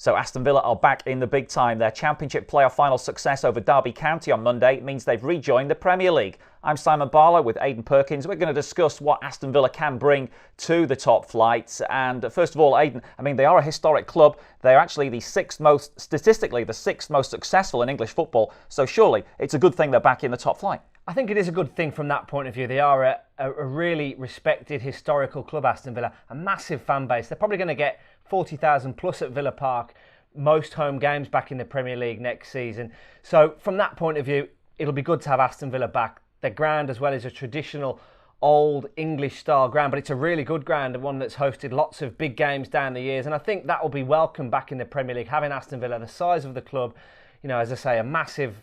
So Aston Villa are back in the big time. Their Championship playoff final success over Derby County on Monday means they've rejoined the Premier League. I'm Simon Barlow with Aidan Perkins. We're going to discuss what Aston Villa can bring to the top flight. And first of all, Aidan, they are a historic club. They're actually statistically the sixth most successful in English football. So surely it's a good thing they're back in the top flight. I think it is a good thing from that point of view. They are a really respected historical club, Aston Villa, a massive fan base. They're probably going to get 40,000 plus at Villa Park, most home games back in the Premier League next season. So from that point of view, it'll be good to have Aston Villa back. Their ground as well is a traditional old English style ground, but it's a really good ground and one that's hosted lots of big games down the years. And I think that will be welcome back in the Premier League, having Aston Villa, the size of the club, as I say, a massive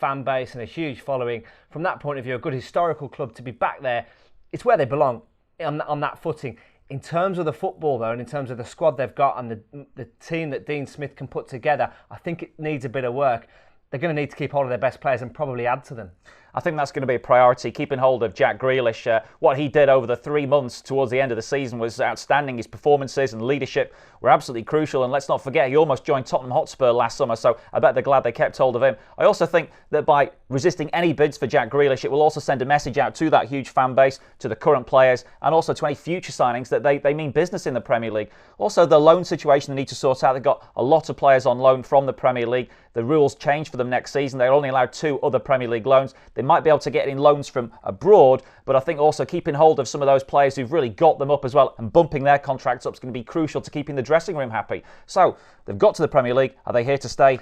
fan base and a huge following. From that point of view, a good historical club to be back there. It's where they belong on that footing. In terms of the football, though, and in terms of the squad they've got and the team that Dean Smith can put together, I think it needs a bit of work. They're going to need to keep hold of their best players and probably add to them. I think that's going to be a priority, keeping hold of Jack Grealish. What he did over the 3 months towards the end of the season was outstanding. His performances and leadership were absolutely crucial. And let's not forget, he almost joined Tottenham Hotspur last summer, so I bet they're glad they kept hold of him. I also think that by resisting any bids for Jack Grealish, it will also send a message out to that huge fan base, to the current players, and also to any future signings that they mean business in the Premier League. Also, the loan situation they need to sort out. They've got a lot of players on loan from the Premier League. The rules change for them next season. They're only allowed 2 other Premier League loans. They might be able to get in loans from abroad, but I think also keeping hold of some of those players who've really got them up as well and bumping their contracts up is going to be crucial to keeping the dressing room happy. So they've got to the Premier League. Are they here to stay?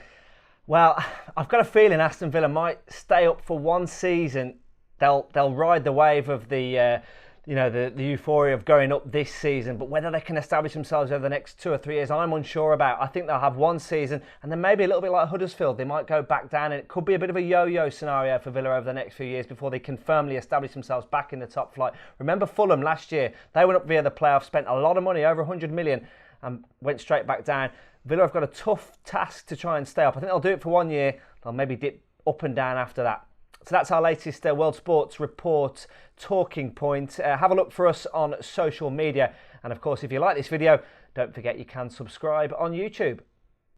Well, I've got a feeling Aston Villa might stay up for one season. They'll ride the wave of the euphoria of going up this season, but whether they can establish themselves over the next 2 or 3 years, I'm unsure about. I think they'll have one season, and then maybe a little bit like Huddersfield, they might go back down, and it could be a bit of a yo-yo scenario for Villa over the next few years before they can firmly establish themselves back in the top flight. Remember Fulham last year? They went up via the playoffs, spent a lot of money, over 100 million, and went straight back down. Villa have got a tough task to try and stay up. I think they'll do it for 1 year. They'll maybe dip up and down after that. So that's our latest World Sports Report talking point. Have a look for us on social media. And of course, if you like this video, don't forget you can subscribe on YouTube.